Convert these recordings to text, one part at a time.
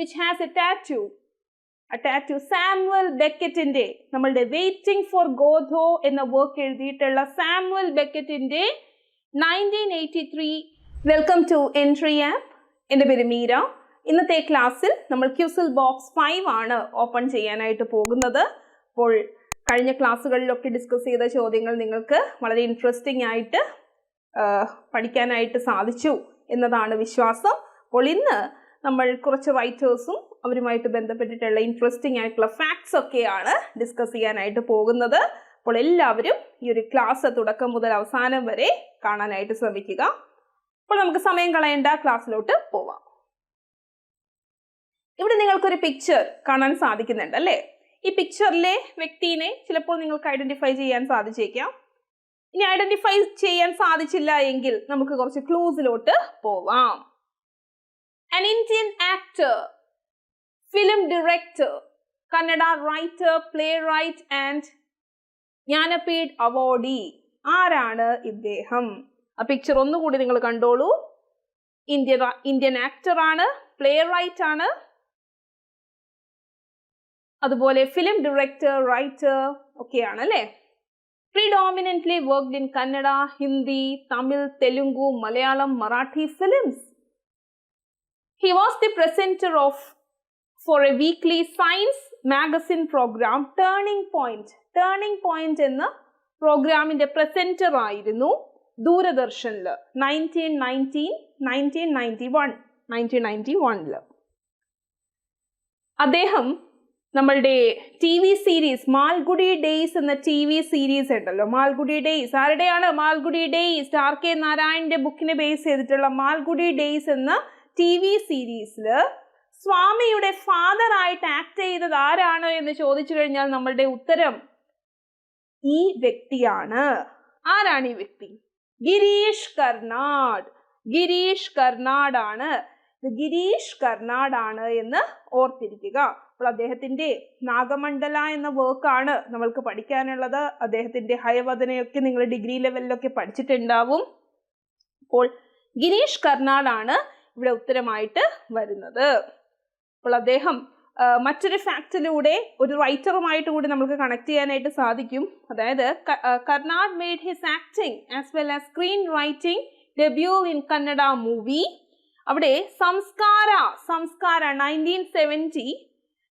which has a tattoo. Samuel ബെക്കറ്റിന്റെ നമ്മളുടെ waiting for Godot എന്ന വർക്ക് എഴുതിയിട്ടുള്ള സാമുവൽ ബെക്കറ്റിന്റെ 1983. Welcome to entry app. എൻ്റെ പേര് മീര. ഇന്നത്തെ ക്ലാസ്സിൽ നമ്മൾ ക്യൂസിൽ ബോക്സ് 5 ആണ് ഓപ്പൺ ചെയ്യാനായിട്ട് പോകുന്നത്. അപ്പോൾ കഴിഞ്ഞ ക്ലാസ്സുകളിലൊക്കെ ഡിസ്കസ് ചെയ്ത ചോദ്യങ്ങൾ നിങ്ങൾക്ക് വളരെ ഇൻട്രസ്റ്റിംഗ് ആയിട്ട് പഠിക്കാനായിട്ട് സാധിച്ചു എന്നതാണ് വിശ്വാസം. അപ്പോൾ ഇന്ന് നമ്മൾ കുറച്ച് റൈറ്റേഴ്സും അവരുമായിട്ട് ബന്ധപ്പെട്ടിട്ടുള്ള ഇൻട്രസ്റ്റിംഗ് ആയിട്ടുള്ള ഫാക്ട്സ് ഒക്കെയാണ് ഡിസ്കസ് ചെയ്യാനായിട്ട് പോകുന്നത്. അപ്പോൾ എല്ലാവരും ഈ ഒരു ക്ലാസ് തുടക്കം മുതൽ അവസാനം വരെ കാണാനായിട്ട് ശ്രമിക്കുക. അപ്പോൾ നമുക്ക് സമയം കളയേണ്ട, ക്ലാസ്സിലോട്ട് പോവാം. ഇവിടെ നിങ്ങൾക്കൊരു പിക്ചർ കാണാൻ സാധിക്കുന്നുണ്ട് അല്ലേ? ഈ പിക്ചറിലെ വ്യക്തിയെ ചിലപ്പോൾ നിങ്ങൾക്ക് ഐഡന്റിഫൈ ചെയ്യാൻ സാധിച്ചേക്കാം. ഇനി ഐഡന്റിഫൈ ചെയ്യാൻ സാധിച്ചില്ല എങ്കിൽ നമുക്ക് കുറച്ച് ക്ലൂസിലോട്ട് പോവാം. An Indian actor, film director, Kannada writer, playwright and Jnanapith awardee. ആരാണ് ഇദ്ദേഹം? ആ പിക്ചർ ഒന്നുകൂടി നിങ്ങൾ കണ്ടോളൂ. ഇന്ത്യൻ ആക്ടർ ആണ്, പ്ലേ റൈറ്റ് ആണ്, അതുപോലെ ഫിലിം ഡയറക്ടർ, റൈറ്റർ ഒക്കെയാണ് അല്ലേ? Predominantly worked in Kannada, Hindi, Tamil, Telugu, Malayalam, Marathi films. He was the presenter for a weekly science magazine program Turning Point. Turning Point എന്ന പ്രോഗ്രാമിന്റെ presenter ആയിരുന്നു ദൂരദർശനിൽ 1991. അദ്ദേഹം നമ്മളുടെ TV സീരീസ് മാൽഗുഡി ഡേയ്സ് എന്ന TV series ഉണ്ടല്ലോ, Malgudi days ആരുടെയാണ്? Malgudi days RK നാരായണന്റെ ബുക്കിനെ ബേസ് ചെയ്തിട്ടുള്ള മാൽഗുഡി ഡേയ്സ് എന്ന TV സീരീസില് സ്വാമിയുടെ ഫാദർ ആയിട്ട് ആക്ട് ചെയ്തത് ആരാണ് എന്ന് ചോദിച്ചു കഴിഞ്ഞാൽ നമ്മളുടെ ഉത്തരം ഈ വ്യക്തിയാണ്. ആരാണ് ഈ വ്യക്തി? ഗിരീഷ് കർനാഡ്. ഗിരീഷ് കർനാഡ് ആണ്. ഗിരീഷ് കർനാഡ് ആണ് എന്ന് ഓർത്തിരിക്കുക. അപ്പോൾ അദ്ദേഹത്തിന്റെ നാഗമണ്ഡല എന്ന വർക്കാണ് നമ്മൾക്ക് പഠിക്കാനുള്ളത്. അദ്ദേഹത്തിന്റെ ഹയവദനയൊക്കെ നിങ്ങൾ ഡിഗ്രി ലെവലിലൊക്കെ പഠിച്ചിട്ടുണ്ടാവും. അപ്പോൾ ഗിരീഷ് കർനാഡ് ആണ് ഇവിടെ ഉത്തരമായിട്ട് വരുന്നത്. അപ്പോൾ അദ്ദേഹം മറ്റൊരു ഫാക്റ്റിലൂടെ ഒരു റൈറ്ററുമായിട്ട് കൂടി നമുക്ക് കണക്ട് ചെയ്യാനായിട്ട് സാധിക്കും. അതായത് Karnad made his acting as well as screen writing debut in Kannada movie. അവിടെ സംസ്കാര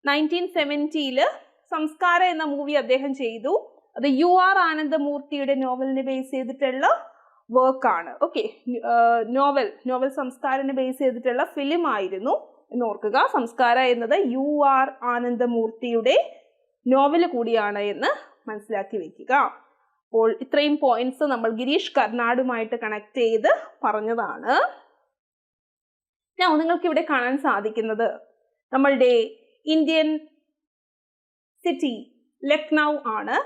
1970 സംസ്കാര എന്ന മൂവി അദ്ദേഹം ചെയ്തു. അത് UR ആനന്ദമൂർത്തിയുടെ നോവലിനെ ബേസ് ചെയ്തിട്ടുള്ള വർക്കാണ്. ഓക്കെ, നോവൽ സംസ്കാരനെ ബേസ് ചെയ്തിട്ടുള്ള ഫിലിം ആയിരുന്നു എന്ന് ഓർക്കുക. സംസ്കാര എന്നത് UR ആനന്ദമൂർത്തിയുടെ നോവൽ കൂടിയാണ് എന്ന് മനസ്സിലാക്കി വെക്കുക. അപ്പോൾ ഇത്രയും പോയിന്റ്സ് നമ്മൾ ഗിരീഷ് കർനാഡുമായിട്ട് കണക്ട് ചെയ്ത് പറഞ്ഞതാണ്. നിങ്ങൾക്ക് ഇവിടെ കാണാൻ സാധിക്കുന്നത് നമ്മളുടെ ഇന്ത്യൻ സിറ്റി ലക്നൗ ആണ്.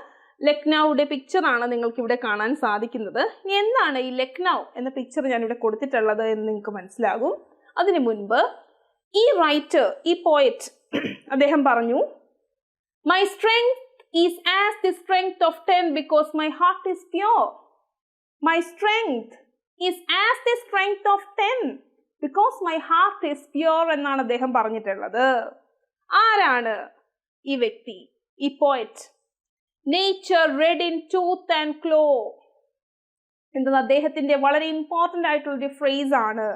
ലക്നൌയുടെ പിക്ചർ ആണ് നിങ്ങൾക്ക് ഇവിടെ കാണാൻ സാധിക്കുന്നത്. എന്താണ് ഈ ലക്നൗ എന്ന പിക്ചർ ഞാനിവിടെ കൊടുത്തിട്ടുള്ളത് എന്ന് നിങ്ങൾക്ക് മനസ്സിലാകും. അതിനു മുൻപ് ഈ റൈറ്റർ, ഈ പോയറ്റ് അദ്ദേഹം പറഞ്ഞു, my strength is as the strength of 10 because my heart is pure. My strength is as the strength of 10 because my heart is pure എന്നാണ് അദ്ദേഹം പറഞ്ഞിട്ടുള്ളത്. ആരാണ് ഈ വ്യക്തി, ഈ poet? Nature red in tooth and claw എന്നത് അദ്ദേഹത്തിന്റെ വളരെ ഇമ്പോർട്ടന്റ് ആയിട്ടുള്ളൊരു ഫ്രേസ് ആണ്.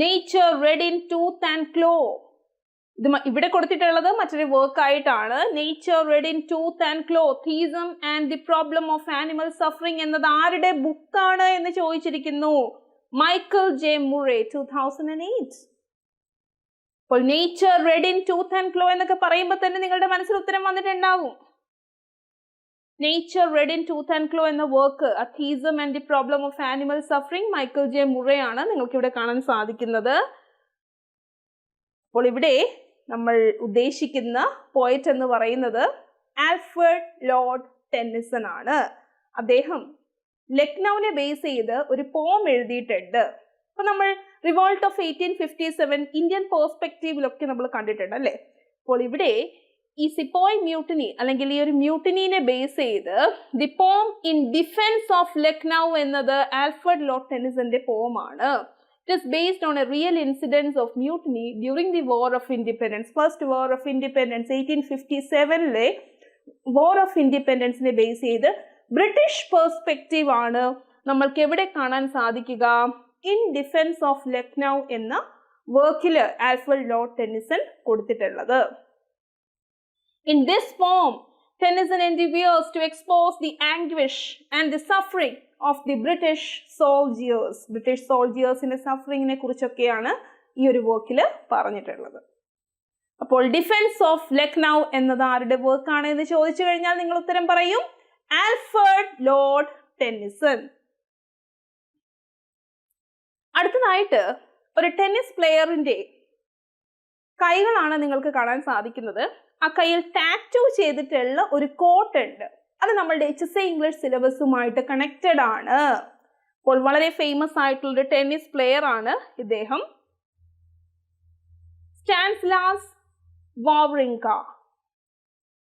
Nature red in tooth and claw. ഇത് ഇവിടെ കൊടുത്തിട്ടുള്ളത് മറ്റൊരു വർക്ക് ആയിട്ടാണ്. Nature red in tooth and claw, theism and the problem of animal suffering എന്നത് ആരുടെ ബുക്കാണ് എന്ന് ചോദിച്ചിരിക്കുന്നു. Michael J Murray 2008. അപ്പോൾ nature red in tooth and claw എന്നൊക്കെ പറയുമ്പോൾ തന്നെ നിങ്ങളുടെ മനസ്സിൽ ഉത്തരം വന്നിട്ടുണ്ടാകും. Nature red in tooth and claw എന്ന work, A Theism and the Problem of Animal Suffering, Michael J Murray ആണ് നിങ്ങൾക്ക് ഇവിടെ കാണാൻ സാധിക്കുന്നത്. അപ്പോൾ ഇവിടെ നമ്മൾ ഉദ്ദേശിക്കുന്ന പോയറ്റ് എന്ന് പറയുന്നത് ആൽഫ്രഡ് ലോർഡ് ടെന്നിസൺ ആണ്. അദ്ദേഹം ലക്നൌവിനെ ബേസ് ചെയ്ത് ഒരു പോം എഴുതിയിട്ടുണ്ട്. അപ്പൊ നമ്മൾ റിവോൾട്ട് ഓഫ് 1857 ഇന്ത്യൻ പേഴ്സ്പെക്റ്റീവിലൊക്കെ നമ്മൾ കണ്ടിട്ടുണ്ട് അല്ലേ? അപ്പോൾ ഇവിടെ ഈ സിപ്പോയ് മ്യൂട്ടിനി അല്ലെങ്കിൽ ഈ ഒരു മ്യൂട്ടിനിനെ ബേസ് ചെയ്ത് the poem in defence of Lucknow എന്നത് ആൽഫ്രഡ് ലോർഡ് ടെന്നിസന്റെ പോമാണ്. It is based on a real incidence of mutiny during the War of Independence. First War of Independence 1857-ലെ War of Independence-നെ ബേസ് ചെയ്ത് ബ്രിട്ടീഷ് പെർസ്പെക്റ്റീവ് ആണ് നമ്മൾക്ക് എവിടെ കാണാൻ സാധിക്കുക? ഇൻ ഡിഫൻസ് ഓഫ് ലക്നൗ എന്ന വർക്കില് ആൽഫ്രഡ് ലോർഡ് ടെന്നിസൺ കൊടുത്തിട്ടുള്ളത്. In this form, Tennyson endeavors to expose the anguish and the suffering of the British soldiers. British soldiers-ന്റെ സഫറിങ്ങിനെ കുറിച്ചൊക്കെയാണ് ഈ ഒരു വർക്കില് പറഞ്ഞിട്ടുള്ളത്. അപ്പോൾ ഡിഫൻസ് ഓഫ് ലക്നൗ എന്നത് ആരുടെ വർക്കാണ് എന്ന് ചോദിച്ചു കഴിഞ്ഞാൽ നിങ്ങൾ ഉത്തരം പറയും ആൽഫ്രഡ് ലോർഡ് ടെന്നിസൺ. അടുത്തതായിട്ട് ഒരു ടെന്നീസ് പ്ലെയറിന്റെ കൈകളാണ് നിങ്ങൾക്ക് കാണാൻ സാധിക്കുന്നത്. ആ കയ്യിൽ ടാറ്റു ചെയ്തിട്ടുള്ള ഒരു കോട്ട് ഉണ്ട്. അത് നമ്മളുടെ HSC ഇംഗ്ലീഷ് സിലബസുമായിട്ട് കണക്റ്റഡ് ആണ്. അപ്പോൾ വളരെ ഫേമസ് ആയിട്ടുള്ളൊരു ടെന്നീസ് പ്ലെയർ ആണ് ഇദ്ദേഹം, സ്റ്റാനിസ്ലാസ് വാവ്റിങ്ക.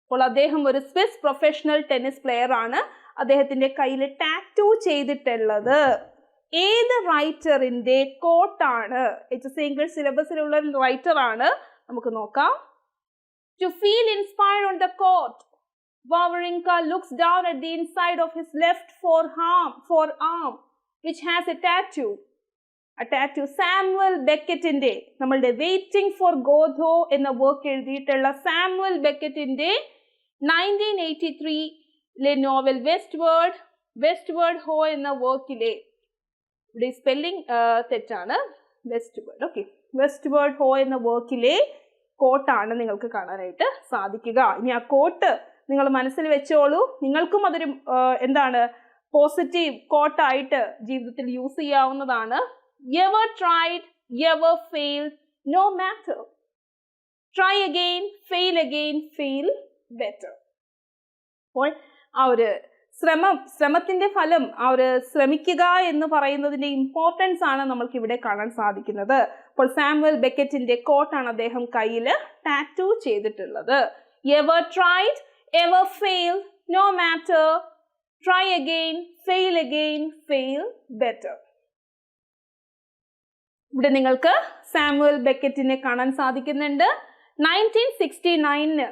അപ്പോൾ അദ്ദേഹം ഒരു സ്വിസ് പ്രൊഫഷണൽ ടെന്നീസ് പ്ലെയർ ആണ്. അദ്ദേഹത്തിന്റെ കയ്യിൽ ടാറ്റു ചെയ്തിട്ടുള്ളത് ഏത് റൈറ്ററിന്റെ കോട്ടാണ്? HSC ഇംഗ്ലീഷ് സിലബസിലുള്ള റൈറ്റർ ആണ്. നമുക്ക് നോക്കാം. To feel inspired on the coat, Wawrinka looks down at the inside of his left forearm, which has a tattoo. Samuel ബെക്കറ്റിന്റെ നമ്മളുടെ വെയിറ്റിംഗ് ഫോർ ഗോദോ എന്ന വർക്ക് എഴുതിയിട്ടുള്ള സാമുവൽ ബെക്കറ്റിന്റെ 1983-ലെ നോവൽ വെസ്റ്റ്വേർഡ് ഹോ എന്ന വർക്കിലെ, ഇവിടെ സ്പെല്ലിംഗ് തെറ്റാണ്, വെസ്റ്റ്വേർഡ് ഹോ എന്ന വർക്കിലെ കോട്ടാണ് നിങ്ങൾക്ക് കാണാനായിട്ട് സാധിക്കുക. ഇനി ആ കോട്ട് നിങ്ങൾ മനസ്സിൽ വെച്ചോളൂ. നിങ്ങൾക്കും അതൊരു പോസിറ്റീവ് കോട്ടായിട്ട് ജീവിതത്തിൽ യൂസ് ചെയ്യാവുന്നതാണ്. Ever tried, ever failed, no matter. Try again, fail better. അപ്പോൾ ആ ഒരു ശ്രമത്തിന്റെ ഫലം, ആ ഒരു ശ്രമിക്കുക എന്ന് പറയുന്നതിന്റെ ഇമ്പോർട്ടൻസ് ആണ് നമ്മൾക്ക് ഇവിടെ കാണാൻ സാധിക്കുന്നത്. അപ്പോൾ സാമുവൽ ബെക്കറ്റിന്റെ കോട്ടാണ് അദ്ദേഹം കയ്യിൽ ടാറ്റു ചെയ്തിട്ടുള്ളത്. Ever tried, ever failed, no matter. Try again, fail better. ഇവിടെ നിങ്ങൾക്ക് സാമുവൽ ബെക്കറ്റിനെ കാണാൻ സാധിക്കുന്നുണ്ട്. 1969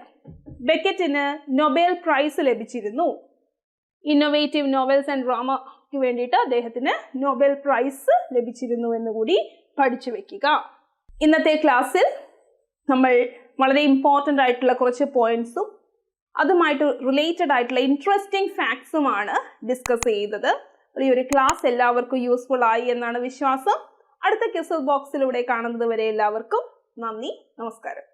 ബെക്കറ്റിന് നൊബേൽ പ്രൈസ് ലഭിച്ചിരുന്നു. ഇന്നോവേറ്റീവ് നോവൽസ് ആൻഡ് ഡ്രാമയ്ക്ക് വേണ്ടിയിട്ട് അദ്ദേഹത്തിന് നൊബേൽ പ്രൈസ് ലഭിച്ചിരുന്നു എന്ന് കൂടി പഠിച്ചു വെക്കുക. ഇന്നത്തെ ക്ലാസ്സിൽ നമ്മൾ വളരെ ഇമ്പോർട്ടൻ്റ് ആയിട്ടുള്ള കുറച്ച് പോയിന്റ്സും അതുമായിട്ട് റിലേറ്റഡ് ആയിട്ടുള്ള ഇൻട്രസ്റ്റിംഗ് ഫാക്ട്സുമാണ് ഡിസ്കസ് ചെയ്തത്. ഈ ഒരു ക്ലാസ് എല്ലാവർക്കും യൂസ്ഫുൾ ആയി എന്നാണ് വിശ്വാസം. അടുത്ത ക്വിസ് ബോക്സിലൂടെ കാണുന്നത് വരെ എല്ലാവർക്കും നന്ദി, നമസ്കാരം.